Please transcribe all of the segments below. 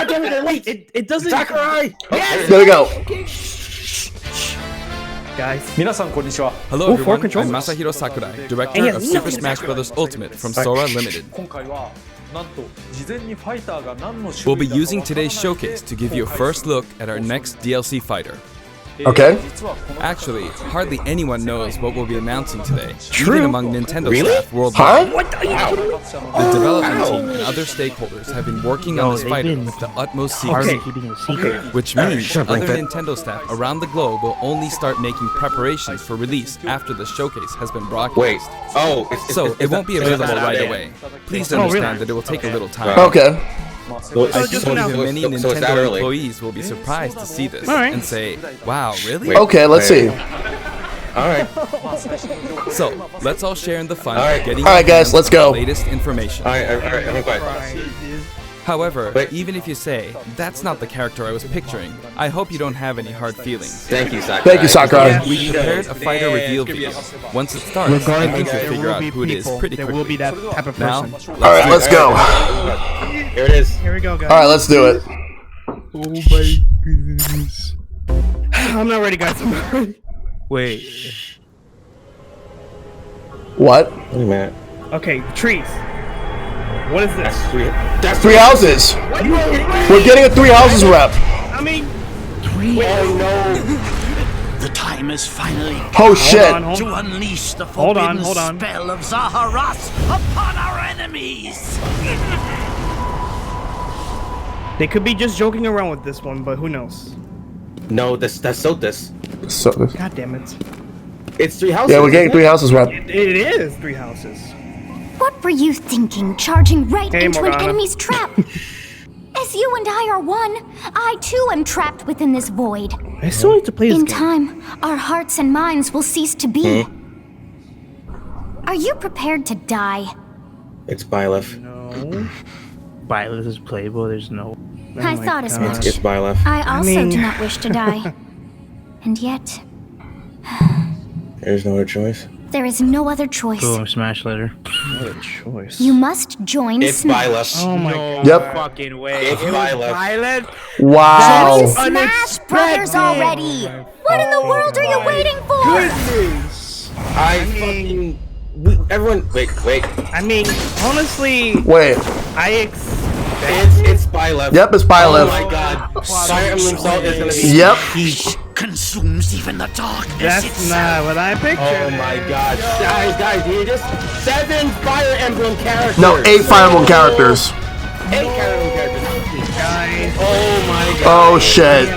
damn it! Wait, it doesn't. Sakurai. Yes. There we go. Guys. Hello everyone, controllers. I'm Masahiro Sakurai, director Yes, of no. Super Smash Bros. Ultimate from Sora Limited. We'll be using today's showcase to give you a first look at our next DLC fighter. Okay. Actually, hardly anyone knows what we'll be announcing today, True. even among Nintendo Really? staff worldwide. Huh? The development team and other stakeholders have been working on this fighter with the utmost secrecy, which means other Nintendo staff around the globe will only start making preparations for release after the showcase has been broadcast. Wait. So it won't be available right away. Please understand that it will take a little time. Okay. So Many it's that Nintendo early. employees will be surprised to see this Alright. and say, wow, really? Okay, let's see. All right. So, let's all share in the fun Alright. of getting Alright, guys, let's go. the latest information. All right. I'm quiet. However, Wait. even if you say, that's not the character I was picturing, I hope you don't have any hard feelings. Thank you, Sakurai. Thank you, Sakurai. We prepared a fighter reveal video. Once it starts, I think you'll figure out who it is pretty There will be quickly. that type of Now, person. Alright, let's go. Here it is. Here we go, guys. Alright, let's do it. Oh my goodness. I'm not ready, guys. I'm not ready. Wait. What? Wait a minute. Okay, trees. What is this? That's 3 houses. We're getting a 3 houses rep. I mean, Oh no. The time is finally Oh shit. hold to unleash the Hold on, forbidden hold on. spell of Zaharas upon our enemies. they could be just joking around with this one, but who knows? No, that's Sotus. So, God damn it. It's 3 houses. yeah, we're getting 3 houses rep. It is 3 houses. What were you thinking, charging right Hey, into Morgana. an enemy's trap? As you and I are one, I too am trapped within this void. I still need to play this In game. time, our hearts and minds will cease to be. Are you prepared to die? It's Byleth. No. Byleth is playable, there's no... I my thought as God. much. It's Byleth. I also mean- do not wish to die. And yet, There's no other choice. there is no other choice. Boom, smash later. What a choice. You must join It's Smash. Byleth. Oh my god. Yep. Fucking way. It's Byleth. Byleth? Wow. Smash Brothers already! What in the world are you waiting for? Everyone, wait. I mean, honestly, Wait. I It's Byleth. Yep, it's Oh Byleth. my god. Fire Emblem Salt is gonna be. Yep. Heat consumes even the darkness That's itself. not what I pictured. Oh my god. Guys, you just 7 Fire Emblem characters. No, 8 Fire Emblem characters. 8 Fire Emblem characters. Guys. Oh my god. Oh shit.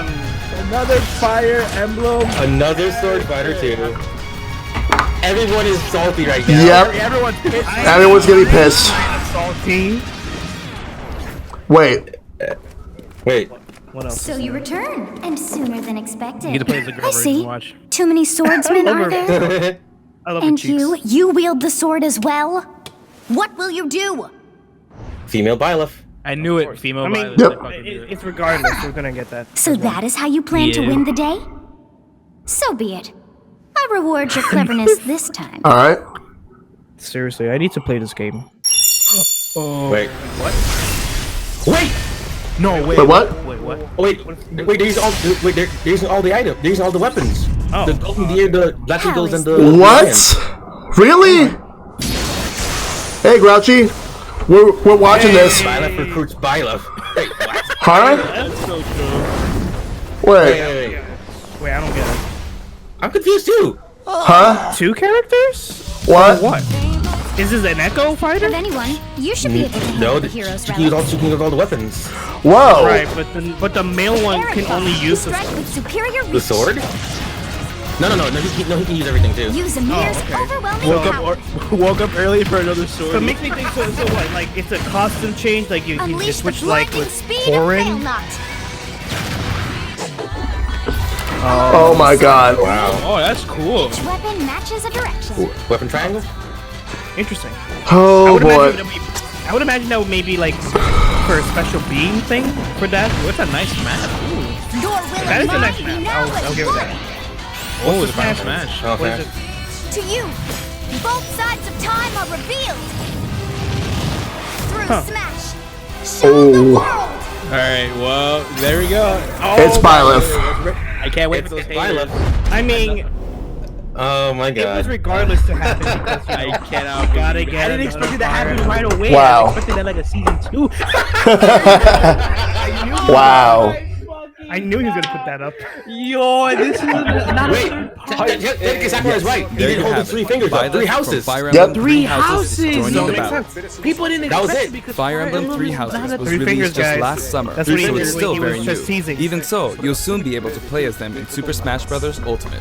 Another Fire Emblem. Another sword fighter too. Everyone is salty right now. Yep. Everyone's pissed. Everyone's gonna be pissed. Salty. Wait. Wait. What else? So you return, and sooner than expected. You get to play as a girl I version, see. watch. Too many swordsmen, are there? I love the And cheeks. you wield the sword as well? What will you do? Female Byleth. I knew it, female I mean, Byleth. Yep. I fucking knew it. It's regardless. We're gonna get that. So that is how you plan to Yeah. win the day? So be it. I reward your cleverness this time. Alright. Seriously, I need to play this game. Wait. Wait. No, wait. Wait, what? Wait, what? Wait. They're using all the items. They're using all the weapons. Oh. The golden deer, the black eagles, and the. What? Really? Hey, Grouchy. We're watching this. Byleth recruits Byleth. Wait, what? Huh? That's so true. Wait. Wait, I don't get it. I'm confused too. Huh? 2 characters? What? What? Is this an Echo Fighter? Of anyone, you should be able to handle No, the she hero's can use relics. all the weapons. Whoa. Right, but the male one can only use the strike with superior The reach. sword? No. He can use everything too. Use Amir's okay. overwhelming power. Woke up early for another sword. So it makes me think, so what, like, it's a costume change, like, you Unleash just the switch, like, blinding with speed of fail Thorin? not. Oh my god. Wow. Oh, that's cool. Each weapon matches a direction. Weapon triangle? Interesting. Oh boy. I would imagine that would maybe, like, for a special beam thing for that. What's a nice map? Ooh. Your will That and is a nice mine map. now I'll as give it one. that. Oh, it's a final smash. Oh, What is okay. it? To you, both sides of time are revealed. Through Huh. Smash, show the Oh. world. Alright, well, there we go. It's Byleth. I can't wait for those Byleth. haters. I mean, Oh my it was god. regardless to happen because I cannot gotta believe it. get I didn't another expect it to happen Fire right away. Wow. I expected that like a season 2. Wow. I knew he was gonna put that up. Yo, this is not Wait, a third part. Sakura's right. He There didn't you hold have the it. 3 fingers up. Byleth 3 from houses. Fire Yep. Emblem 3 is houses. joining the Makes battle. sense. People didn't That was expect it. it because Fire Emblem 3 Houses was Three released fingers, just guys. last summer, That's what he so did it's when still he very was new. just teasing. Even so, you'll soon be able to play as them in Super Smash Bros. Ultimate.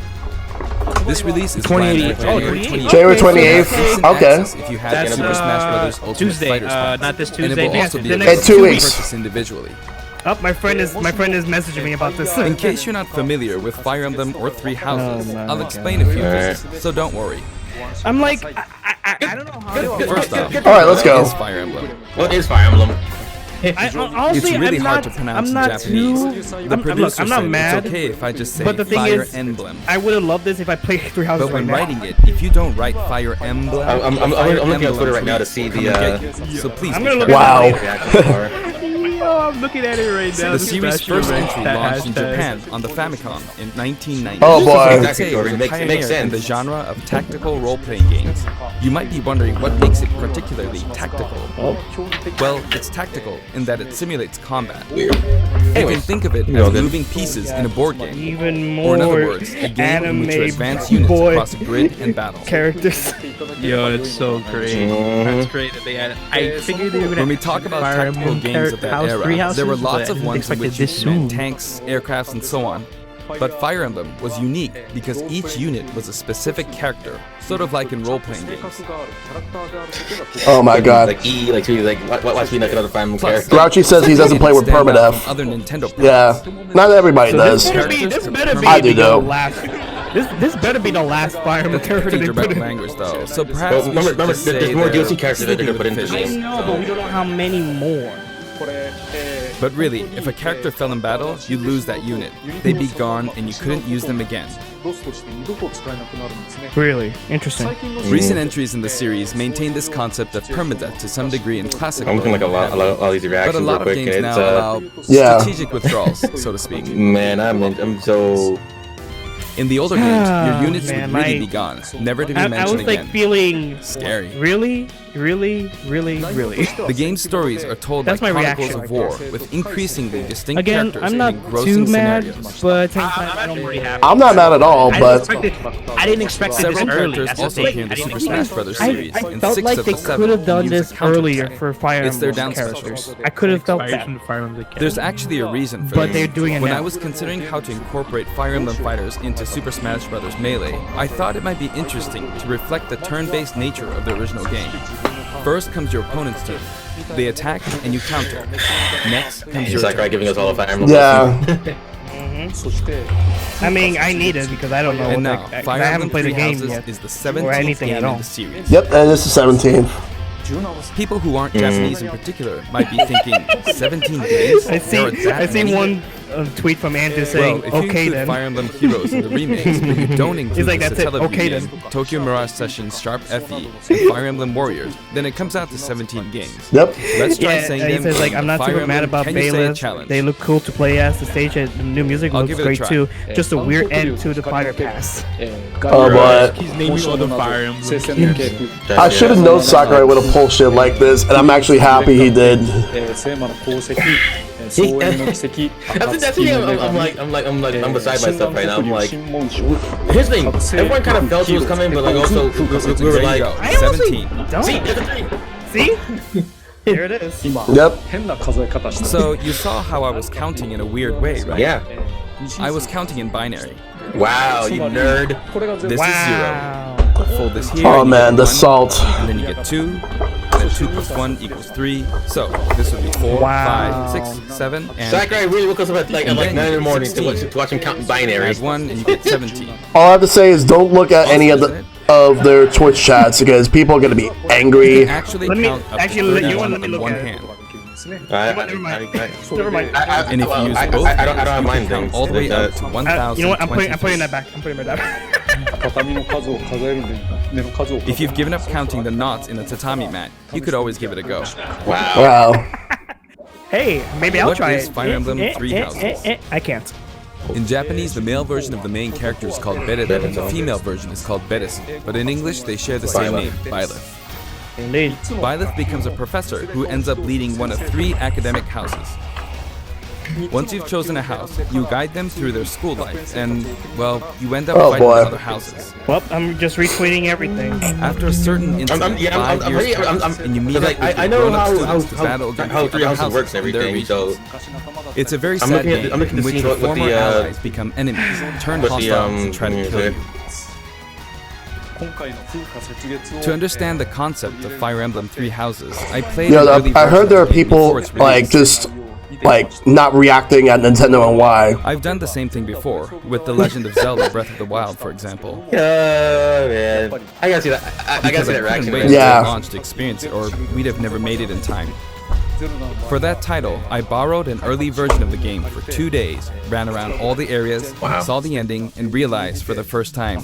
This release is 28th. planned for January 28th. January 28th. Instant Okay. access if you have That's Super Smash Bros. Ultimate Tuesday, Fighters Pass. not this And Tuesday. it will also be the available next In 2 to weeks. purchase individually. Oh, my friend is messaging me about this. In case you're not familiar with Fire Emblem or 3 Houses, I'll explain a few things, so don't worry. I'm like, I don't know how. First off, All right, let's what go. is Fire Emblem? What is Fire Emblem? Honestly, It's really I'm hard not, to pronounce I'm in not Japanese. Too, The I'm, producer look, I'm not said mad. it's okay if I just say But the thing Fire is, Emblem. I would have loved this if I played 3 houses But when right now. writing it, if you don't write Fire Emblem, I'm Fire looking at Emblem Twitter right now to tweets see come the, and get you. So please I'm be gonna look careful. Wow. Yo, I'm looking at it right now. The series' Smash first Bros. entry launched in Hashtag. Japan on the Famicom in 1990. Oh, boy. You could say it was a Makes pioneer sense. in the genre of tactical role-playing games. You might be wondering what makes it particularly tactical. Well, it's tactical in that it simulates combat. You can think of it as moving pieces in a board game. Even Or more in other words, a game in which you advance units boy across a grid and battle. characters. Yo, that's so great. That's great that they had. I figured they were gonna. When we talk about Fire tactical Emblem games of that House, era, 3 houses, there were but lots I of didn't ones in expect which it this you meant soon. tanks, aircrafts, and so on. But Fire Emblem was unique because each unit was a specific character, sort of like in role-playing games. Oh my god. Like E, like two, like watch me like another Fire Emblem Plus, character. Grouchy says he doesn't play with stand out permadeath. from other Nintendo products. Yeah, not everybody This does. better be I do the though. last. This better be the last Fire Emblem That's character pretty they put direct in. language, though. So perhaps Well, we remember, should just say there's more they're DLC characters that they're gonna put into the fishes. game. No, but we don't know how many more. But really, if a character fell in battle, you lose that unit. They'd be gone, and you couldn't use them again. Really interesting. Recent entries in the series maintain this concept of permadeath to some degree in classic. I'm looking like a lot of these But reactions a real lot of quick. games And now it's allow Yeah. strategic withdrawals, so to speak. man, I'm so. In the older games, your units Man, would really my- be gone, never to be I mentioned was like again. feeling Scary. really. The game's stories are told That's like my chronicles reaction. of war, with increasingly distinct Again, characters I'm not and engrossing too mad, scenarios. but at the same time, I don't pretty really happy. I'm not mad at all, I but didn't expect it this Several early. characters That's the also thing. appear in the I didn't Super expect Smash Bros. I series, and felt 6 like of they the 7 could have done use this a counterattack. earlier for Fire It's their Emblem down characters. specials. I could have felt Inspired that. from the Fire Emblem There's actually a reason for But this. they're doing it When now. I was considering how to incorporate Fire Emblem fighters into Super Smash Bros. Melee, I thought it might be interesting to reflect the turn-based nature of the original game. First comes your opponent's turn. They attack and you counter. Next comes It's your like turn. giving us all of Fire Emblem. yeah. I mean, I need it because I don't know. And what now, the, I Fire haven't Emblem played the Three game Houses yet. is the Or 17th anything game at in all. the series. Yep, and this is 17. People who aren't Japanese in particular might be thinking, 17 days? I There are that see many?" one tweet from Andrew saying, Well, if you "Okay include then." Fire Emblem Heroes in the remakes, but you don't include like, the "That's it, Satella okay Union, Tokyo Mirage Sessions, Sharp FE, and Fire Emblem Warriors, then it comes out to 17 games. Yep. Let's try Yeah, saying he them. says like, "I'm not Fire super mad Emblem, about can you say a Byleth. challenge? They look cool to play as the stage. And the new music I'll looks give it a great try. too. Just a weird end to the fighter pass." Oh, but He's naming all the Fire Emblems. I should have known Sakurai would have pulled shit like this, and I'm actually happy he did. That's the thing. I'm beside myself right now. I'm like, here's the thing. Everyone kind of felt it was coming, but like also we were There you like, go, I honestly 17. don't. see, that's the thing. See? There it is. Yep. So you saw how I was counting in a weird way, right? Yeah. I was counting in binary. Wow, you nerd. This Wow. is 0. Fold this here. Oh you man, get the 1, salt. And then you get 2. And then 2 plus 1 equals 3. So this would be 4, Wow. 5, 6, 7, and Sakurai really woke us up at like 9 in the morning to watch him count in binary. add 1, and you get 17. All I have to say is don't look at any of their Twitch chats because people are gonna be You angry. can actually Let me- count up actually, to you 31 want- let me on look one at it. hand. Never mind. Never mind. And if you use I both don't hands, have you mine can count things. all the way up to You know what? I'm putting 1,023. that back. I'm putting it back. If you've given up counting the knots in a tatami mat, you could always give it a go. Wow. Wow. Hey, maybe I'll What try is it. Fire Emblem Three Houses? I can't. In Japanese, the male version of the main character is called Byleth, and the female version is called Byleth. But in English, they share the same name, Byleth. Indeed. Byleth becomes a professor who ends up leading one of 3 academic houses. Once you've chosen a house, you guide them through their school life, and, well, you end up fighting with other houses. Well, I'm just retweeting everything. After a certain incident, 5 years pass, and you meet up with I your know grown-up students to battle against how the Three other Houses works and in their everything, so... regions. It's a very sad game in which your former allies become enemies, turn hostile, and try to kill you. To understand the concept of Fire Emblem Three Houses, I played an early I heard version there are of the game people before its like release. just like not reacting at Nintendo and why. I've done the same thing before, with The Legend of Zelda Breath of the Wild, for example. Man. I gotta see that. I gotta see that reaction. Wait until it launched to experience it, or we'd have never made it in time. For that title, I borrowed an early version of the game for 2 days, ran around all the areas, saw the ending, and realized for the first time,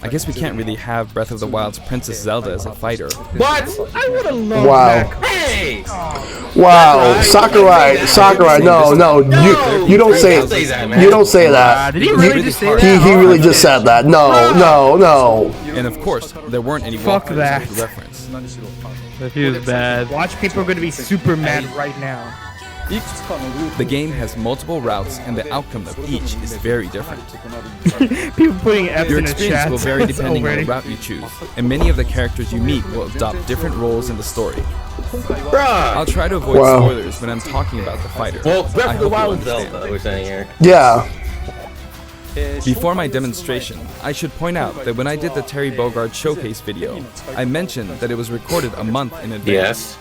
I guess we can't really have Breath of the Wild's Princess Zelda as a fighter. What? I would have loved Wow. that. Hey! Wow, Sakurai, no, you don't say it. You don't say that. Did he really just say that? He really just said that. No. And of course, there weren't any Fuck walkthroughs that. to reference. That feels bad. Watch, people are going to be super mad right now. The game has multiple routes, and the outcome of each is very different. People putting F's Your in the experience chat. will vary depending on already. the route you choose, and many of the characters you meet will adopt different roles in the story. Bruh! I'll try to avoid spoilers when I'm talking about the fighter. Well, I Breath of the hope you Wild understand. Zelda, we're saying here. Yeah. Before my demonstration, I should point out that when I did the Terry Bogard showcase video, I mentioned that it was recorded a month in advance. Yes.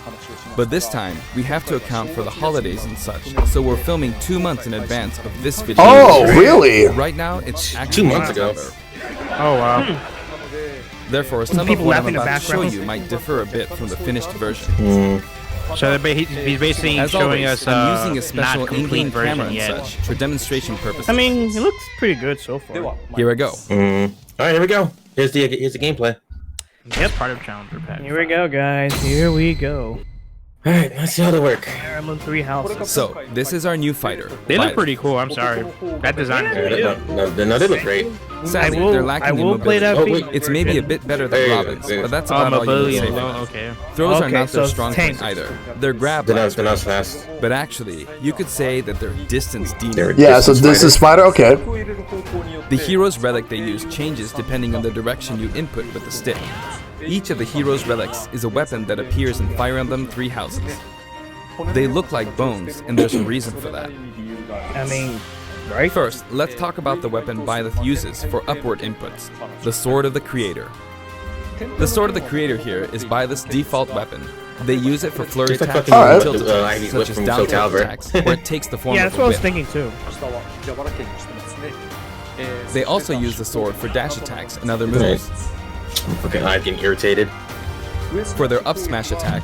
But this time, we have to account for the holidays and such, so we're filming 2 months in advance of this video. Oh, really? Right now, it's actually 2 months ago. Oh wow. Therefore, some of People what I'm laughing in the about to show background. you might differ a bit from the finished version. So he's basically As showing always, us I'm using a not special complete in-game camera version and yet. such for demonstration purposes. I mean, it looks pretty good so far. Here I go. Alright, here we go. Here's the gameplay. Yep. Part of Challenger Pack. Here we go, guys. Here we go. Alright, let's see how they work. Fire Emblem Three Houses. So, this is our new fighter. They look Byleth. pretty cool. I'm sorry. That design is good. No, they look great. Sadly, I will- they're lacking I in will play mobility. that Oh, feat. wait. It's maybe a bit better than Hey, Robin's, hey. but that's Oh, about all you mobility can and say. low. Okay. Throws are Okay, not their so strong tanks. point either. They're grab They're blasters, not fast. but actually, you could say that they're distance demons. They're Yeah, so distance this is fighter? Okay. The hero's relic they use changes depending on the direction you input with the stick. Each of the hero's relics is a weapon that appears in Fire Emblem Three Houses. They look like bones, and there's a reason for that. I mean, right? First, let's talk about the weapon Byleth uses for upward inputs, the Sword of the Creator. The Sword of the Creator here is Byleth's default weapon. They use it for flurry Just like attacks fucking, and tilt Ivy's attacks, whip such as from down Soul tilt Calibur. attacks, where it takes the form Yeah, of that's a what I was whip. thinking too. They also use the sword for dash attacks and other moves. Okay, I'm getting irritated. For their up smash attack,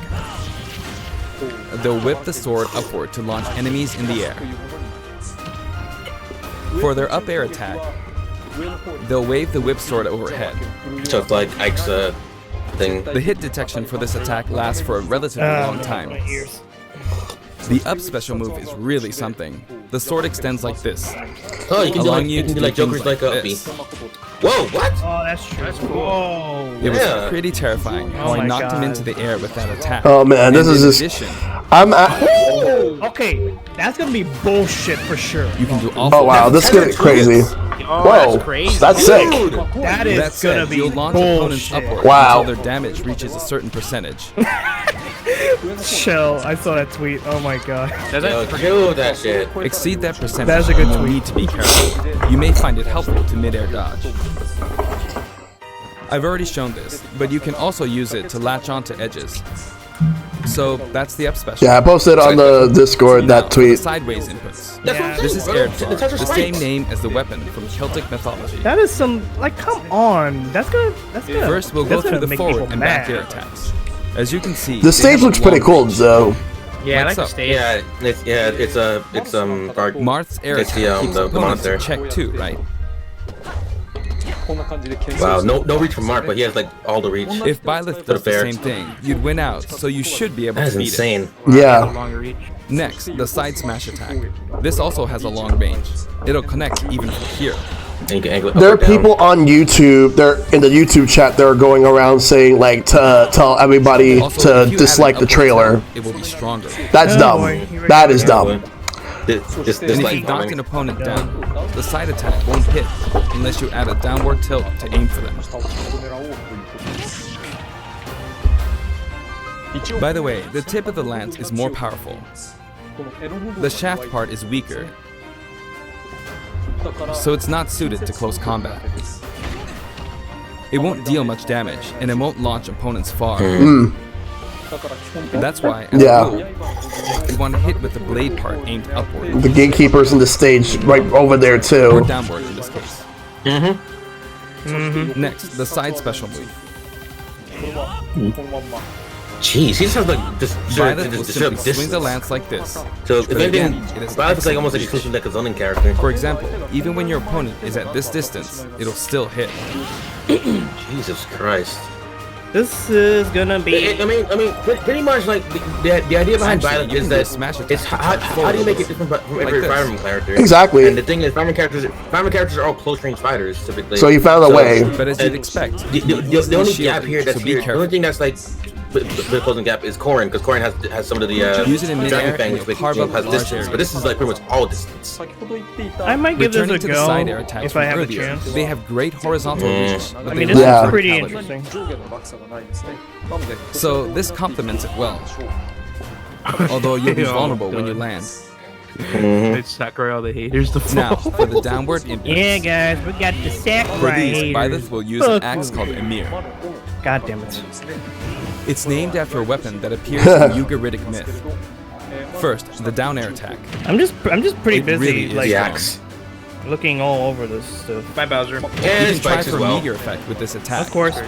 they'll whip the sword upward to launch enemies in the air. For their up air attack, they'll wave the whip sword overhead. So it's like Ike's thing. The hit detection for this attack lasts for a relatively long time. My ears. The up special move is really something. The sword extends like this, Oh, you can do allowing like, you you can to do do like things Joker's like a this. Whoa, what? Oh, that's true. That's cool. Whoa. It was Yeah. pretty terrifying how Oh I my knocked him God. into the air with that attack. Oh man, this And is in just. addition, I'm at. Okay, that's gonna be bullshit for sure. you can do awful Oh wow, this is getting crazy. Oh, Whoa, that's crazy. that's sick. That is That gonna said, be you'll launch opponents bullshit. upward Wow. until their damage reaches a certain percentage. Shell, I saw that tweet. Oh my god. Does Yo, that kill that shit. Exceed that percentage, That's a good and you'll tweet. need to be careful. You may find it helpful to mid-air dodge. I've already shown this, but you can also use it to latch onto edges. So that's the up special. Yeah, I posted on the Discord Now, that for the tweet. sideways inputs. That's what I'm This saying, is bro. Erdvar, It's such a the spike. same name as the weapon from Celtic mythology. That is some like come on. That's gonna First, we'll go that's through gonna the make forward people and back mad. air attacks. As you can see, The they stage have a looks pretty long cool reach. though. Yeah, I Like like the so. stage. It's guard. Marth's air It's attack the, keeps the opponents monster. in check too, right? Wow, no reach from Mark, but he has like all the reach. If Byleth does the same thing, you'd win out, so you should be able That to is beat it. insane. Yeah. Longer reach. Next, the side smash attack. This also has a long range. It'll connect even from here. And you can angle it up There or are down. people on YouTube, they're in the YouTube chat, they're going around saying like to tell everybody Also, to if you dislike add the an upward trailer. tilt, it will be stronger. That's dumb. That is dumb. This And if like you knock an opponent down, the side attack won't hit unless you add a downward tilt to aim for them. By the way, the tip of the lance is more powerful. The shaft part is weaker, so it's not suited to close combat. It won't deal much damage, and it won't launch opponents far. That's why, as a rule, you want to hit with the blade part aimed upward. The gatekeeper's in the stage right over there Or too. downward in this case. Next, the side special move. Jeez, he just has like this. Byleth will simply swing the lance like this. So if But anything, again, it is Byleth is like almost like excellent like a zoning character. For example, even when your opponent is at this distance, it'll still hit. Jesus Christ. This is gonna be. I mean, pretty much like the idea behind Actually, Byleth you is can do a that smash attack it's how do you make it different from Like every this. Fire Emblem character? Exactly. And the thing is, Fire Emblem characters are all close range fighters typically. So you found a way. But as you'd and expect, The only gap here that's so be here, the careful. only thing that's like the closing gap is Corrin, because Corrin has some of the Use it in midair dragon and fangs, you'll carve up has large distance, areas. but this is like pretty much all distance. I might give this returning a to the side air go attacks if from I have a earlier, chance. they have great horizontal reach. But I they mean, this lack Yeah. is pretty verticality. interesting. So this complements it well. Although you'll be Oh, vulnerable when you God. land. It's Sakurai all the haters to Now, fall. for the downward impact. Yeah, guys, we got the sack For right these, here. Byleth will use an axe called Emir. God damn it. It's named after a weapon that appears in Ugaritic myth. First, the down air attack. I'm just pretty It busy, really is like The axe. looking all over this stuff. Bye, Bowser. And You can try spikes as for well. meteor effect with this attack. Of course.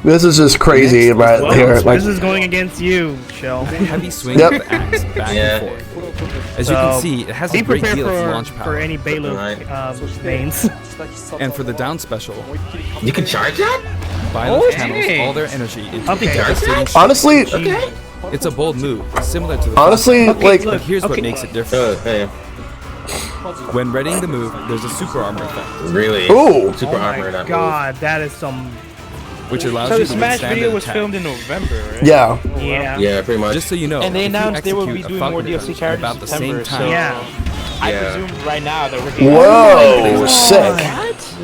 This is just crazy Next, right well, here. Like, This is going against you, Shell. Heavy swing Yep. of the axe back Yeah. and forth. As you can see, it has Be a great prepared deal of for, launch for power. any Byleth Right. mains. And for the down special, You can charge that? Byleth channels all their energy into Okay. a devastating shot. honestly, It's a bold move, similar to the honestly, like, but here's what okay. makes it different. Hey, When readying the move, there's a super armor effect, really? Ooh. Super Oh armor my in that god, that is some. which allows So you the to Smash withstand video an was attack. filmed in November, right? yeah. Yeah. move. Yeah, pretty much. Just so you know, And they if you announced they will be execute a doing more Falcon DLC punch characters about in the September, same so time. Yeah. I Yeah. presume right now they're working Whoa, sick.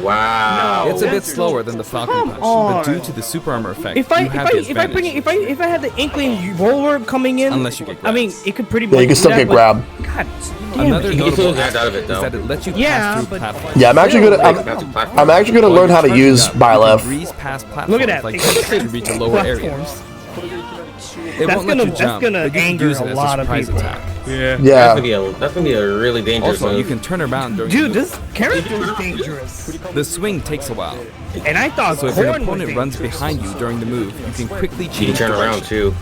Wow. It's a bit slower than the Falcon punch, but due to the super armor effect, If I you have the advantage. if I had the inkling roller coming in, Unless you get I mean, grabbed. it could pretty much. Yeah, you can do still that, get but- grabbed. God damn Another it. You can still notable act out of it is though. that it lets you Yeah, pass through but- platforms. Yeah, I'm actually gonna. That's a platform. I'm actually gonna While learn how to you're charging use up, you can Byleth. breeze past platforms Look at that. like this to reach a lower area. Platforms. It That's won't let gonna- you that's jump, gonna but you can anger use it a as lot a of surprise people. attack. Yeah. Yeah. That's gonna be a really dangerous Also, you move. can turn around during Dude, the this character is dangerous. move. The swing takes a while, And I thought so if an Corrin was opponent runs dangerous. behind you during the move, you can quickly You can change turn around direction. too.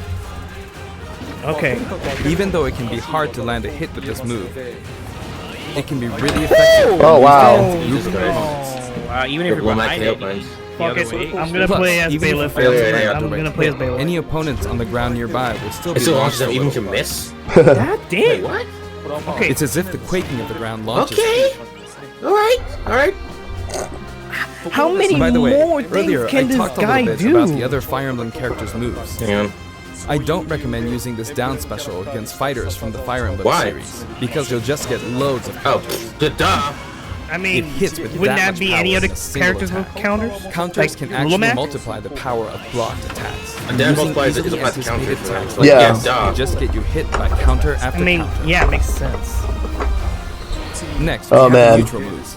Okay. Even though it can be hard to land a hit with this move, it can be really effective. Oh wow. Jesus Christ. Wow, even if Your you're blow behind tail it, punch. the Fuck other it. way. I'm gonna Plus, play as even if Byleth. you fail to Yeah, land I'm the gonna right play as hit, Byleth. any opponents on the ground nearby will still It be still launched launches them a even little. to miss. God Wait, damn. what? Okay. It's as if the quaking of the ground launches. Okay. All right. How many By the way, more things earlier I can this talked a guy little bit do? about the other Fire Emblem characters' moves. Damn. I don't recommend using this down special against fighters from the Fire Emblem Why? series, because you'll just get loads of Oh, counters. duh. I mean, It hits with wouldn't that that much be power any other in a single characters with attack. counters? Counters Like can actually Lulamak? multiply the power of blocked attacks. And that Using applies easily to anticipated counters. attacks Like, Yeah. duh. just get you hit by counter after I mean, counter. yeah, it makes sense. Next, we Oh, have man. the neutral moves.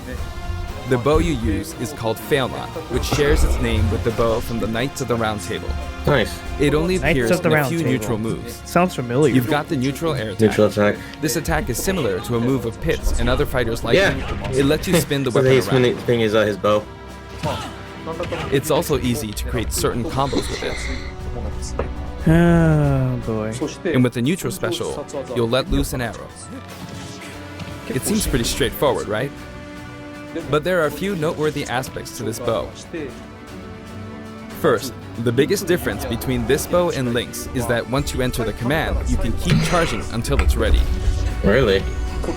The bow you use is called Failnaught, which shares its name with the bow from the Knights of the Round Table. Nice. It only Knights appears of the in a Round few Table. neutral moves. Sounds familiar. You've got the neutral air attack. Neutral attack. This attack is similar to a move of Pit's and other fighters like Yeah. it. It lets you spin the So weapon he's around. spinning his bow. It's also easy to create certain combos with it. Oh boy. And with the neutral special, you'll let loose an arrow. It seems pretty straightforward, right? But there are a few noteworthy aspects to this bow. First, the biggest difference between this bow and Link's is that once you enter the command, you can keep charging until it's ready. Really?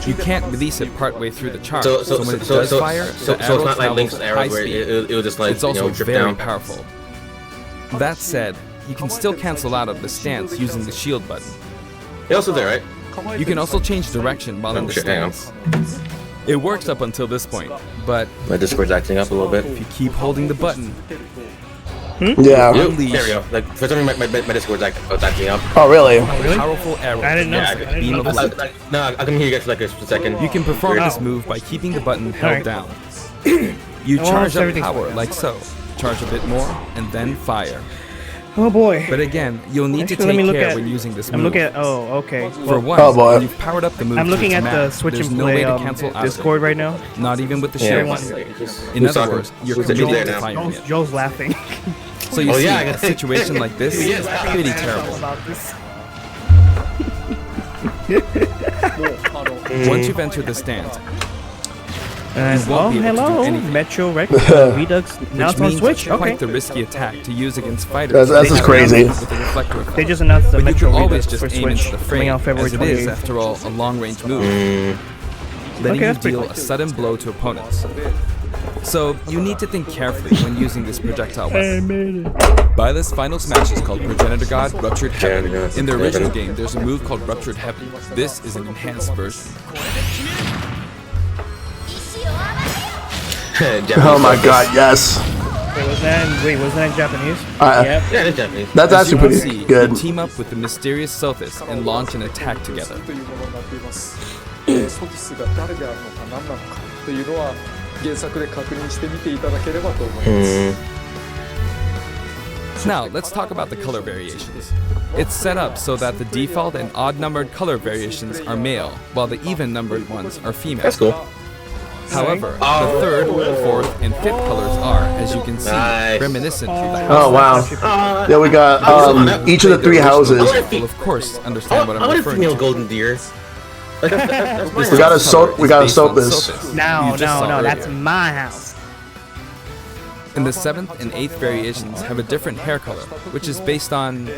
You can't release it partway through the charge, So when it does fire, so the it's arrow not like travels Link's at arrow high where speed. it will just like, It's also drip very down. powerful. That said, you can still cancel out of the stance using the shield button. You're also there, right? You can also change direction while in the shit, hang on. stance. It works up until this point, but My Discord's acting up a little bit. if you keep holding the button, Yeah. There unleash we go. Like for some reason my Discord's acting up. Oh, really? a powerful arrow. I didn't know. Yeah, I didn't beam know. of light. No, I can hear you guys for like a second. You can perform Weird. this move by keeping the button held Alright. down. You Well, charge up everything's power fine. like so. Charge a bit more, and then fire. Oh boy. But again, you'll need Actually, to let me take look care at- when using this move. I'm looking at. Oh, okay. For one, Oh, boy. when you've powered up the move I'm to looking its at the max, Switch there's and no Play way to cancel out of Discord it. right now. Not even with the Yeah. shield. In Who's other talking? words, you're Who's committed there to now? firing it. Joe's laughing. So you Oh, see, yeah, I a got- situation like this is Yes. pretty terrible. About this. Once you've entered the stance, And won't be able to do hello, anything. Metro Redux. Redux. Now which it's on means Switch. it's Okay. quite the risky attack to use against fighters. That's just crazy. With the reflector effect. They just announced the But you Metro can always Redux just for aim into Switch the coming frame, out February as it is, 28th. after all, a long-range move, letting Okay, you that's pretty deal cool. a sudden blow to opponents. So you need to think carefully when using this projectile weapon. Byleth's final smash is called Progenitor God Ruptured Heaven. In the original game, there's a move called Ruptured Heaven. This is an enhanced version. Oh my god, yes. Was that in Japanese? Yep. Yeah, it's Japanese. That's As you actually can pretty see, good. you team up with the mysterious Sothis and launch an attack together. ソティスが誰であるのか何なのかというのは原作で確認してみていただければと思います Now, let's talk about the color variations. It's set up so that the default and odd-numbered color variations are male, while the even-numbered ones are female. That's cool. However, the third, fourth, and fifth colors are, as you can see, Nice. reminiscent of the Oh house. wow. Yeah, we got each of the three houses. Will of course understand what I I'm want a referring female to. golden deer. Like, that's This We gotta house soak- color we is gotta based soak on this. Sothis. No, You just saw no, that's earlier. my house. And the 7th and 8th variations have a different hair color, which is based on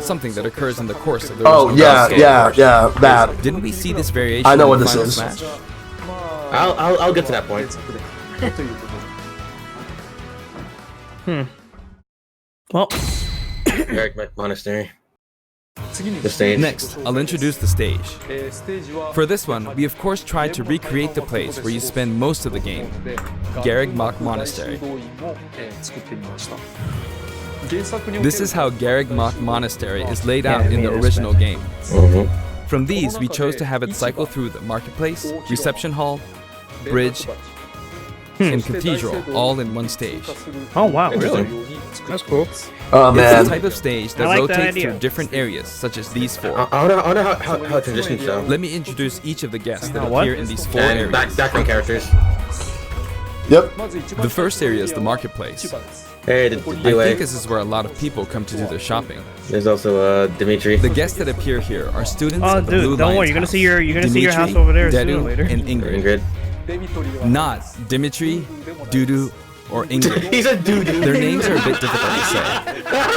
something that occurs in the course of the Oh original yeah, game. yeah, that. Didn't we see this variation? I know in what the this Final is. Smash? I'll get to that point. Well, Eric Monastery. The stage. Next, I'll introduce the stage. ステージは For this one, we of course tried to recreate the place where you spend most of the game, Garreg Mach Monastery. 修道院を作ってみました原作における This is how Garreg Mach Monastery is laid out in the original game. From these, we chose to have it cycle through the marketplace, reception hall, bridge, and cathedral all in one stage. oh wow, really? That's cool. Oh It's a man. type of stage that I like that rotates idea. through different areas, such as these four. I wonder how it transitions though. Let me introduce each of the guests that what? appear in these four And areas. background characters. Yep. まず一番 The first area is the marketplace. Hey, the I think delay. this is where a lot of people come to do their shopping. There's also Dimitri. The guests that appear here are students Oh, of the Blue dude, don't Lions worry. You're gonna house. see your house Dimitri, over there Dedu, sooner or later. and Ingrid. Ingrid. デミトリーは Not Dimitri, Dudu, or Ingrid. He's a dude. Their names are a bit difficult to say.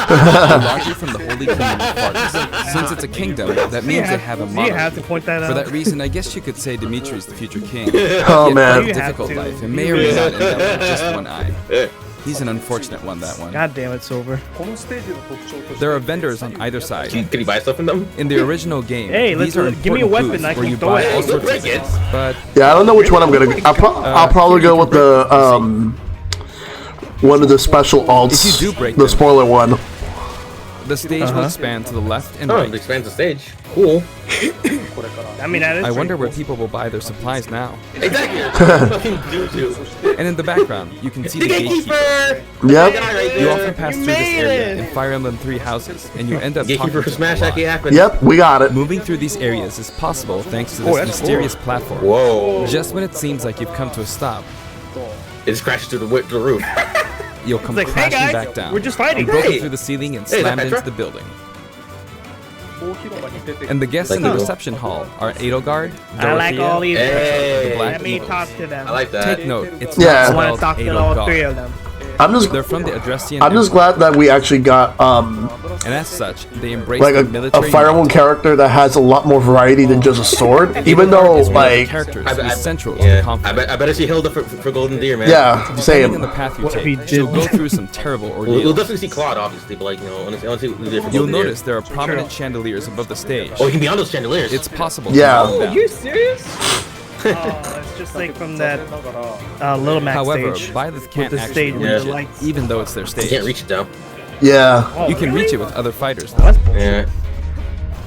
They're largely from the Holy Kingdom of Spartans. Since it's a kingdom, that means they have a You have monarchy. to point that out. For that reason, I guess you could say Dimitri's the future king. Oh He had man. quite a You have difficult to. life and may or may not end up with just one eye. He's an unfortunate one, that one. God damn it, Silver. このステージの特徴として There are vendors on either side. Can you buy stuff from them? In the original game, Hey, these let's are give me a important weapon, I booths where can you throw buy it. all sorts of Break it. things. But Yeah, I don't know which one I'm gonna. I'll probably go with the one of the special alts. If you do break the them- spoiler one. the stage will expand to the left and Oh, right. it expands the stage. Cool. I mean, that is I pretty wonder cool. where people will buy their supplies now. Exactly. Fucking dude. And in the background, you can see The the gatekeeper. gatekeeper. Yep. You often pass through this made area it. in Fire Emblem 3 houses, and you end up talking Gatekeeper to for them a Smash lot. Hacky Hackman. Yep. We got it. Moving through these areas is possible thanks to this that's mysterious platform. Whoa. Just when it seems like you've come to a stop, It just crashes through the roof. you'll come Like, hey crashing guys, back down. we're just fighting. You broken Hey. through the ceiling and Hey, is that slammed into Petra? the building. And the guests in the reception hall are Edelgard, I like all these. Hey. Let me talk to them. I like that. Take note, it's Yeah. I want not to talk spelled to all three of Edelgard. them. They're from the Adressian I'm just glad that we actually got and as such, they embrace like the a military Fire Emblem character that has a lot more variety than just a sword. Even though is one of the like characters who is central to Yeah, the conflict. I better see Hilda for Golden Deer, man. yeah, Depending on same. the path you What if he take, you'll did- go through some terrible We'll ordeals. definitely see Claude, obviously, but like, you know, I want to see what we did for You'll Golden Deer. notice there are prominent chandeliers above the stage. Oh, you can be on those chandeliers. It's possible. Yeah. to move them. You serious? Oh, it's just like from that Little Mac However, stage. Byleth can't the actually stage reach with the it, lights. even though it's their You stage. can't reach it though. Yeah. You can reach it with other fighters. Though. Yeah.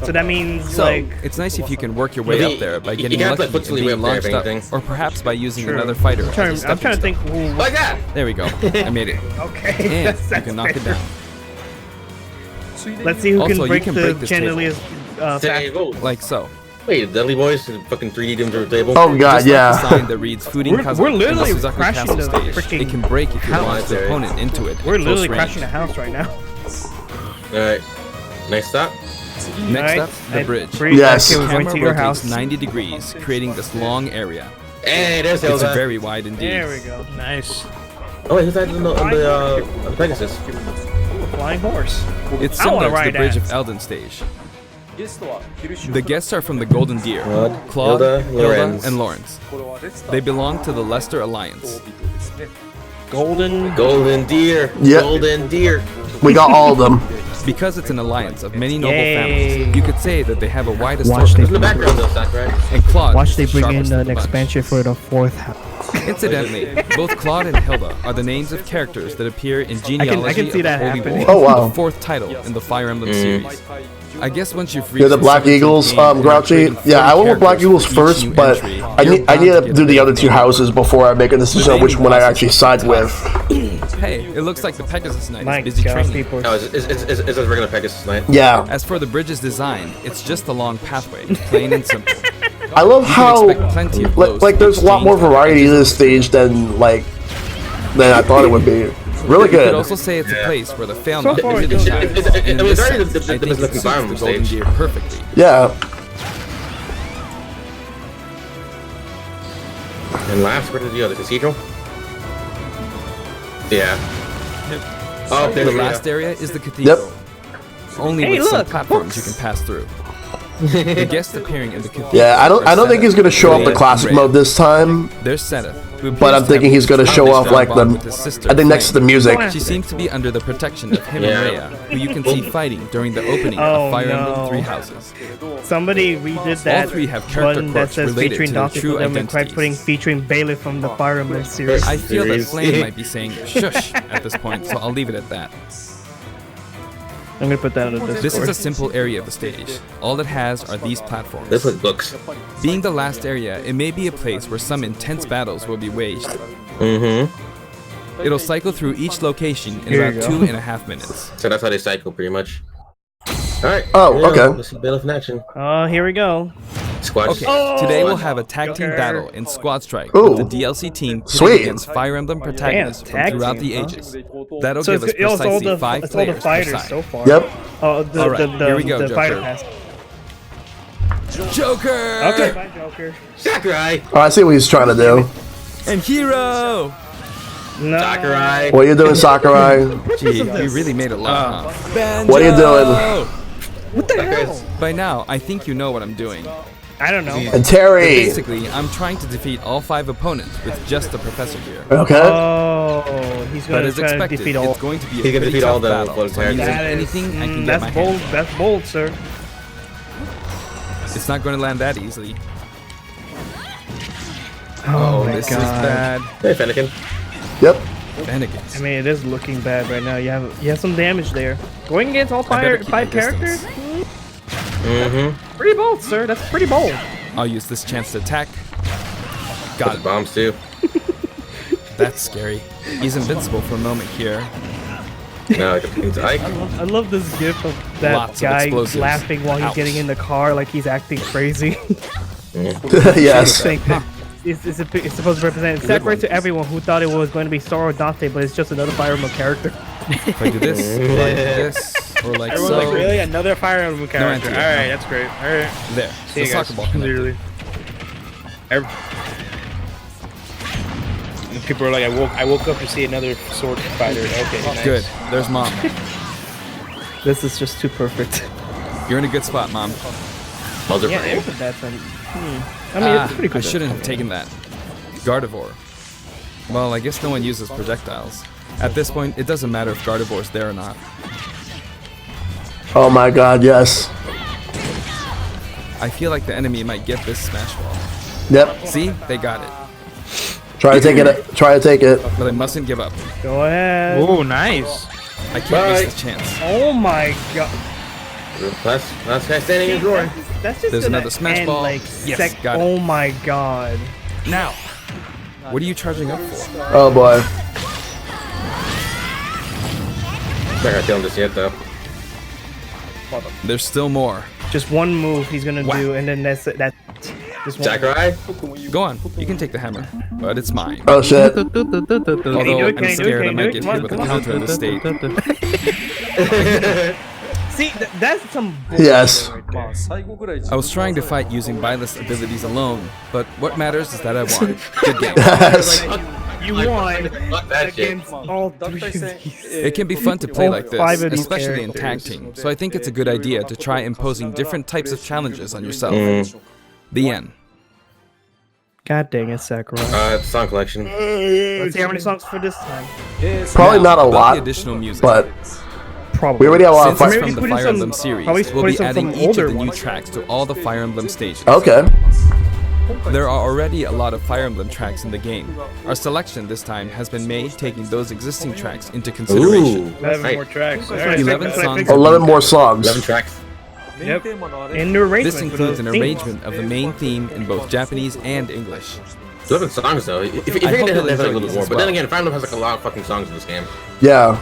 So that means So, like it's nice if you can work your way Maybe up there by you getting can't, lucky like, put and Silly being way up there, launched if up, anything. or perhaps by using True. another fighter. I'm as a trying to stepping think stone. who. Like that. There we go. I made it. Okay. And that's you can knock it fair. down. Let's see who Also, can you break can the break this table. chandeliers. There you go. Like so. Wait, Deadly Boys and fucking 3D doomed to the table. Oh god, Just like the yeah. sign that reads Fooding We're Cousin literally in the Suzaku crashing Castle the stage. freaking It can break if you house. launch the opponent into it. We're at literally close crashing a range. house right now. Alright. Nice stop. Next Alright, up, the bridge. Yes. Okay, we're going Camera to your rotates house. 90 degrees, creating this long area. Hey, there's It's Hilda. very wide indeed. There we go. Nice. Oh wait, who's that on the Pegasus? Flying horse. It's I wanna similar to the ride Bridge that. of Elden stage. The guests are from the Golden Deer, Claude, Claude, Hilda, Hilda, Lorenz. and Lawrence. They belong to the Leicester Alliance. Golden. Golden Deer. Yep. Golden Deer. We got all of them. Because it's an alliance of many noble Yay. families, you could say that they have a wide Watch assortment In the of background members. though, Sakurai. And Claude Watch is they the bring in sharpest of an the bunch. expansion for the fourth house. Incidentally, both Claude and Hilda are the names of characters that appear in Genealogy see of the that Holy happening. War, Oh, wow. the fourth title in the Fire Emblem series. I guess once you've reached You're the Black 17th Eagles, game, you're Grouchy. upgrading Yeah, I 40 went with Black characters Eagles for each first, new but entry. I You're need bound to get do the a other two bit houses before I make a decision on which one I actually side with. Hey, it looks like the Pegasus Knight My is busy God, training. people. Oh, it's a regular Pegasus Knight. Yeah. As for the bridge's design, it's just a long pathway, plain and simple. I love You can how expect plenty of blows like to there's a lot more exchange variety in edges this stage than I thought it would be. Really You could good. also say it's a place where the fail So not far, really it's shines. it And in was this already sense, the I think best it looking suits Fire the Emblem Golden stage. Deer perfectly. Yeah. And last, where did you go? The cathedral? Yeah. Oh, The there's last area is the cathedral. Only Hey, with some look, platforms you books. can pass through. The guests appearing in the cathedral. Yeah, I are don't think Seth, he's gonna show up the Leah, classic and mode this time, There's Seth, who but I'm appears to thinking have he's gonna a show off strong like bond with his sister, I think next to the Flame. music. She seems to be under the protection of him Yeah. and Rhea, who you can see fighting during the opening Oh, of Fire Emblem no. Three Houses. Somebody redid that. All three have character one that quirks says related featuring to their Dante true for them and tried identities. putting featuring Byleth from the Fire Emblem series. I feel that Series. Flame might be saying shush at this point, so I'll leave it at that. I'm gonna put that on the Discord. This is a simple area of the stage. All it has are these platforms. This was books. Being the last area, it may be a place where some intense battles will be waged. Mm-hmm. It'll cycle through each location in Here about you go. 2.5 minutes. So that's how they cycle, pretty much. Alright. Oh, yeah, okay. Let's see Byleth in action. Oh, here we go. Squad. Okay, today we'll have a tag team Joker. battle in Squad Strike Ooh. with the DLC team pitting Sweet. against Fire Emblem protagonists from tag throughout team, the huh? ages. That'll So give us it's all precisely the 5 it's all the players per fighters side. so far. Yep. Oh, the All right, here we go, the fighter Joker. pass. Joker! Okay, bye, Joker. Sakurai. Oh, I see what he's trying to do. And Hero! No. Sakurai. What are you doing, Sakurai? Gee, you really made it long, huh? Banjo! What are you doing? What the hell? By now, I think you know what I'm doing. I don't know. And Terry. Basically, I'm trying to defeat all 5 opponents with just the professor here. Okay. Oh, he's But gonna as try to expected, defeat all. it's going to be a He's gonna pretty defeat all tough the battle. full So I'm using characters. anything I can get my That's hand bold. on. That's bold, sir. It's not going to land that easily. Oh, my this God. is bad. Hey, Fennekin. Yep. Bennigan's. I mean, it is looking bad right now. You have some damage there. Going against all better keep my five characters? distance. Mm-hmm. Pretty bold, sir. That's pretty bold. I'll use this chance to attack. Got Got the it. bombs too. That's scary. He's invincible for a moment here. No, I can Ike. I love this gif of that Lots of guy explosives. laughing while he's Ouch. getting in the car like he's acting crazy. Yes. Saying, it's supposed to represent separate to everyone who thought it was going to be Sora or Dante, but it's just another Fire Emblem character. If I do this, like this, Or like Everyone's so. like, really? Another Fire Emblem character. anti-air. Alright, that's great. Alright. There. See The you guys. soccer ball connected. Literally. And people are like, I woke up to see another sword fighter. Okay, nice. Good. There's mom. This is just too perfect. You're in a good spot, mom. Yeah, there's a bad time. I mean, it's pretty I good. shouldn't have taken that. Gardevoir. Well, I guess no one uses projectiles. At this point, it doesn't matter if Gardevoir's there or not. Oh my god, yes. I feel like the enemy might get this smash ball. Yep. See? They got it. Try to take it. Try to take it. But they mustn't give up. Go ahead. Oh, nice. I can't miss this chance. Oh my god. Last guy standing in the door. That's just There's gonna another smash end, ball. Like, Yes, got it. Oh my god. Now. What are you charging up for? Oh boy. I'm not gonna tell him this yet, though. There's still more. Just one move he's gonna do, and then that's just one. Sakurai? Go on. You can take the hammer. But it's mine. Oh shit. Although I'm scared I might get hit with a counter in the state. See, that's some Yes. I was trying to fight using Byleth's abilities alone, but what matters is that I won. Good game. Yes. you won Fuck that shit. against all three of these. It can be fun to play All like five this, of these especially in tag team, so I think it's a good idea to try imposing different types of challenges on yourself. The end. God dang it, Sakurai. Song collection. Let's see how many songs for this time. Probably not a About lot, the additional music. but Probably. we already have a lot of Since it's fire. from the put in Fire some- Emblem series, probably we'll put be some adding each older of the new ones. tracks to all the Fire Emblem stages. Okay. There are already a lot of Fire Emblem tracks in the game. Our selection this time has been made taking those existing tracks into consideration. 11 Right. more tracks. 11 songs. 11 more songs. 11 tracks. Yep. In the arrangement. This includes an arrangement of the main theme in both Japanese and English. 11 songs, though. If you're I gonna hope have you'll like a enjoy little these more. as But well. then again, Fire Emblem has like a lot of fucking songs in this game. Yeah.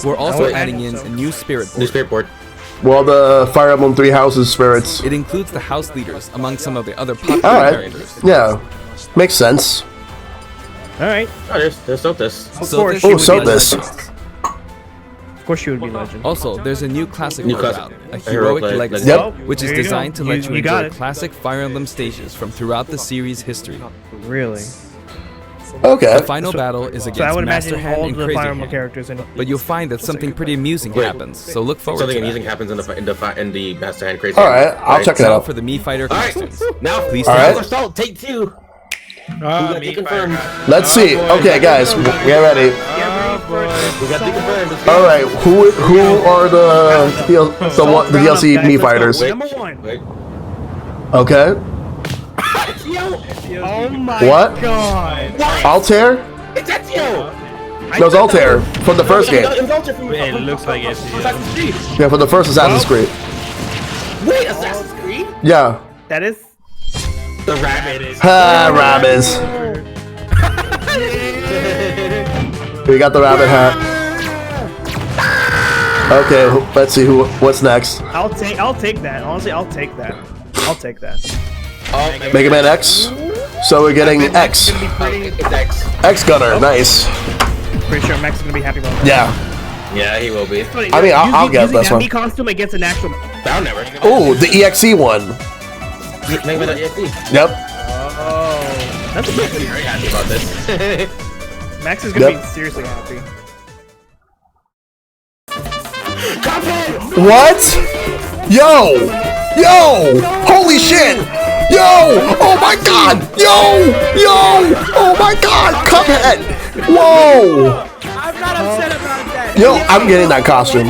We're also would adding in imagine so. a new spirit New board. spirit board. Well, the Fire Emblem Three Houses spirits. It includes the house leaders among some of the other popular Alright. characters. Yeah. Makes sense. Alright. Oh, there's Sothis. course. she Oh, would be Sothis. legend. Of course, you would be legend. Also, there's a new classic New mode classic. route, a A heroic heroic legacy, Yep. which is There you go. designed to let you You got enjoy it. classic Fire Emblem stages from throughout the series' history. Really? Okay. The final battle is So I against would Master imagine Hand all and the Crazy Fire Emblem Hand. characters in But you'll find that something pretty amusing Wait. happens, so look forward Something to that. amusing happens in the Master Hand Crazy. All right. I'll check it Now out. for the Mii Fighter Alright. costumes. Now, Please All take right. Assault, take 2. We got deconfirmed. Let's see. Okay, guys, we get ready. We got deconfirmed. All right. Who are the DLC Mii fighters? Number 1. Wait. Okay. Oh my What? god. Altair? It's Ezio! No, it's Altair from the first game. It was Altair from It looks like it's Assassin's Creed. Yeah, from the first Assassin's Creed. Wait, Assassin's Creed? Yeah. That is. The rabbit. Ha, rabbits. We got the rabbit hat. Okay, let's see what's next. I'll take that. Honestly, I'll take that. I'll take that. Oh, Mega Man X. So we're getting X. It's X. X Gunner, nice. Pretty sure Max is gonna be happy about that. Yeah. Yeah, he will be. Funny, I mean, I'll get using this that one. Mii costume against an actual. Down never. Ooh, the EXE one. Mega Man EXE. Yep. That's a Very happy about this. Max is gonna Yep. be seriously happy. What? Yo! Yo! Holy shit! Yo! Oh my god! Yo! Yo! Oh my god! Cuphead! Whoa! I'm not upset about that. Yo, I'm getting that costume.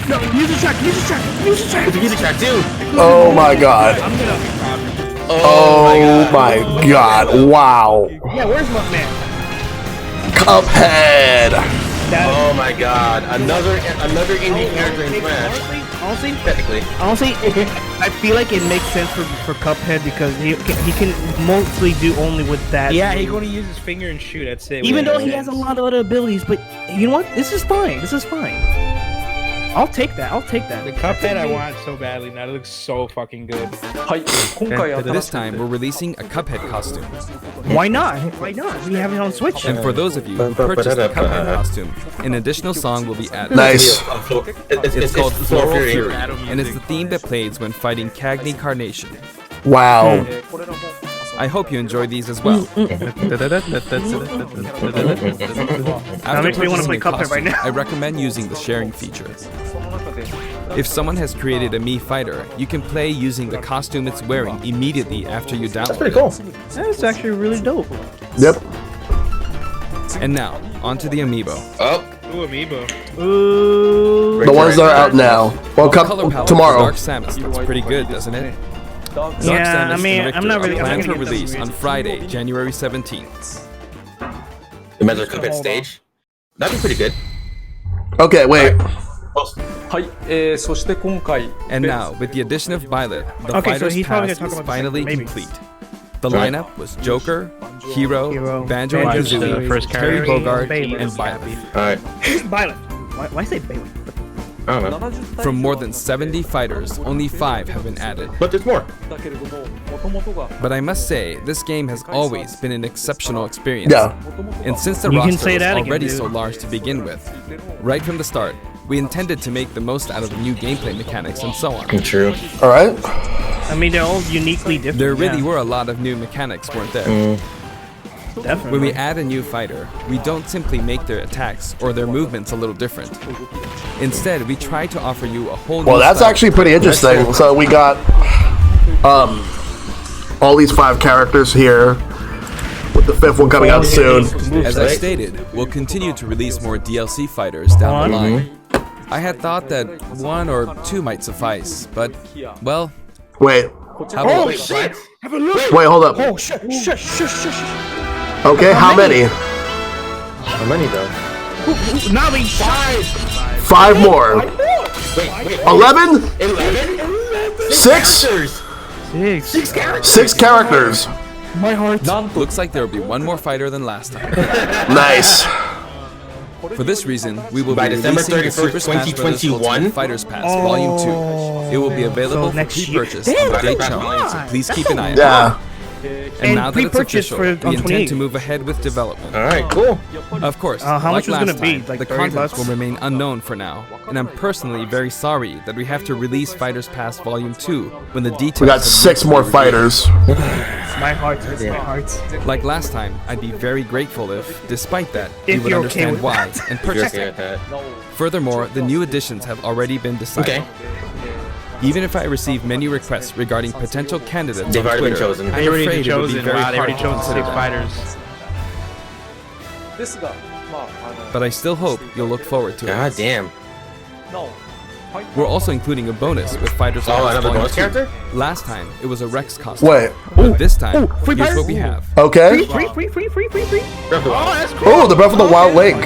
No, use the track. Use the track. Use the track. It's a music track too. Oh my god. Oh my god. Wow. Yeah, where's my man? Cuphead. Oh my god. Another indie character in Smash. Honestly, Technically. I feel like it makes sense for Cuphead because he can mostly do only with that. Yeah, he's going to use his finger and shoot. That's it. Even though he has a lot of other abilities, but you know what? This is fine. This is fine. I'll take that. I'll take that. The Cuphead I want so badly now. It looks so fucking good. はい今回 This time, we're releasing a Cuphead costume. Why not? Why not? We have it on Switch. And for those of you who purchased the Cuphead costume, an additional song will be added. Nice. It's called Floral Fury, and it's the theme that plays when fighting Khandr Carnation. Wow. I hope you enjoy these as well. After makes me wanna purchasing play a Cuphead right costume, now. I recommend using the sharing feature. If someone has created a Mii fighter, you can play using the costume it's wearing immediately after you download. Pretty cool. That's actually really dope. Yep. And now, onto the amiibo. Oh, Ooh, Amiibo. Ooh. The ones that are out now. Well, Color come palette tomorrow. for Dark Samus looks pretty good, doesn't it? Dark Yeah, Samus I mean, and I'm Richter not really- are I'm not planned for gonna get them release on Friday, January 17th. imagine a Cuphead stage. That'd be pretty good. Okay, wait. はいそして今回 And now, with the addition of Byleth, the Okay, so Fighter's he's probably Pass gonna is talk about the finally maybe. complete. The lineup was Joker, Hero, Hero, Banjo-Kazooie, Banjo-Kazooie, first Terry character, Bogard, Byleth. and Byleth. Alright. Byleth. Why say Byleth? I don't know. From more than 70 fighters, only 5 have been added. But there's more. だけれども元々が But I must say, this game has always been an exceptional experience. Yeah. And since the You can roster say was that again, already dude. so large to begin with, right from the start, we intended to make the most out of the new gameplay mechanics and so on. True. All right. I mean, they're all uniquely different. There really yeah. were a lot of new mechanics, weren't there? Definitely. When we add a new fighter, we don't simply make their attacks or their movements a little different. Instead, we try to offer you a whole new Well, that's style. actually pretty interesting. So we got all these 5 characters here, with the 5th one coming out soon. As I stated, we'll continue to release more DLC fighters down the line. I had thought that 1 or 2 might suffice, but, well, Wait, how about Wait, what? wait, hold up. Oh, shit. Okay, how many? How many though? Nami, 5 more. Wait. 11? 11? 6? Characters. 6 characters. my heart. looks like there will be 1 more fighter than last time. Nice. For this reason, we will By be December releasing the 31st, Super Smash Bros. 2021? Ultimate Fighters Pass Volume 2. It will be available So for next year. pre-purchase Damn, on the date that's shown, fine. so please keep an eye out. Yeah. And now that it's pre-purchase official, for we on intend 28. to move ahead with development. Alright, cool. Of course, How like much is it gonna last be? time, Like the 30 contents bucks? will remain unknown for now, and I'm personally very sorry that we have to release Fighters Pass Volume 2 when the details We got have 6 yet to more be revealed. fighters. My heart. My heart. Like last time, I'd be very grateful if, despite that, If you would you're okay understand with why that. and You're purchase okay it. with that. Furthermore, the new additions have already been decided. Okay. Even if I receive many requests regarding potential candidates They've on already been Twitter, chosen. I'm They already afraid it would be chosen. very Wow, they hard already to chosen consider 6 them. fighters. ですがまあ But I still hope you'll look forward to God it. damn. No. We're also including a bonus with Fighters Oh, Pass another Volume bonus 2. character? Last time, it was a Rex costume. Wait. But this time, free here's fire? what we have. Okay. Free. Breath of the Wild. That's cool. Oh, the Breath of the Wild Link.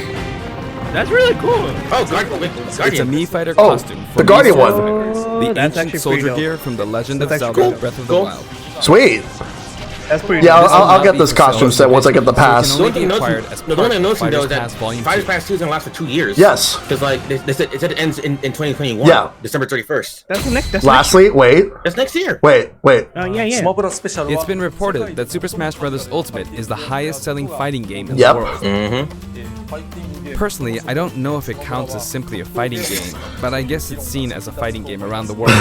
That's really cool. Oh, Guardian. It's a Guardian. Mii Fighter Oh, costume. the from Guardian Mii one. Source, the that's ancient actually soldier pretty dope. gear from The Legend of That's Zelda actually Breath of the Cool. Wild. Sweet. That's pretty. Yeah, dope. This will I'll not get be this for costume sale set once I get the so it can pass. only The be only acquired thing as the part only of noticing though Fighters is that Pass Volume Fighters 2. Pass 2 is gonna last for 2 years. Yes. Because like it said it ends in 2021. Yeah. December 31st. That's the next. That's Lastly, wait. That's next year. Wait. Yeah. スマブラスペシャルは It's been reported that Super Smash Bros. Ultimate is the highest-selling fighting game in Yep. the world. ファイティングゲーム Personally, I don't know if it counts as simply a fighting game, but I guess it's seen as a fighting game around the world.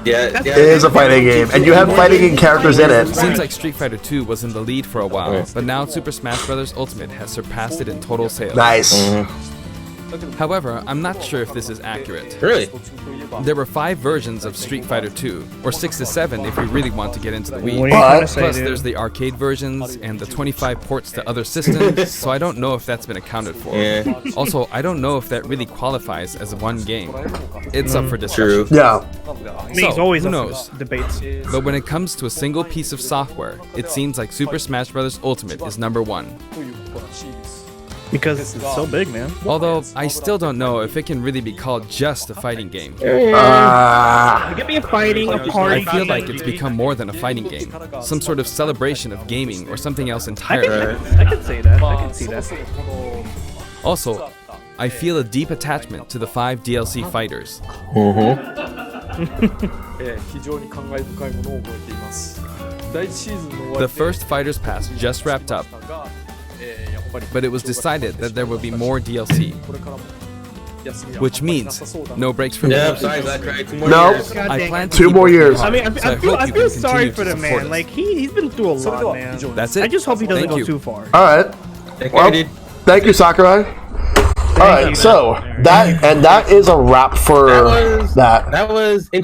Yeah. It is a fighting game, and you have fighting characters in it. Seems like Street Fighter 2 was in the lead for a while, but now Super Smash Bros. Ultimate has surpassed it in total sales. Nice. However, I'm not sure if this is accurate. Really? There were 5 versions of Street Fighter 2, or 6 to 7 if we really want to get into the What are weeds. you trying to say, Plus, dude? there's the arcade versions and the 25 ports to other systems, so I don't know if that's been accounted for. Yeah. Also, I don't know if that really qualifies as one game. It's up for discussion. True. Yeah. He's So, always who up for knows? debates. But when it comes to a single piece of software, it seems like Super Smash Bros. Ultimate is number 1. ということらしいです Because it's so big, man. Although, I still don't know if it can really be called just a fighting game. Give me a fighting, a party. I feel like it's become more than a fighting game. Some sort of celebration of gaming or something else I entirely. can say that. I can see that. Also, I feel a deep attachment to the 5 DLC fighters. 非常に感慨深いものを覚えています。第1シーズンの終わり The first Fighters Pass just wrapped up, やっぱり but it was decided that there would be more DLC, これからも休みは which なさ means そうだ no breaks for me. Yeah, I'm sorry, Zach. Right, 2 more No. years. I dang plan it. to 2 keep more working years. hard, I mean, so I feel hope you can sorry continue for to the support man. us. Like he's been through a それで lot, は man. 以上です。 That's it. I just hope he doesn't Thank go you. too far. All right. Take Well, care, dude. thank you, Sakurai. All right, you. so that is a wrap for That was that. interesting.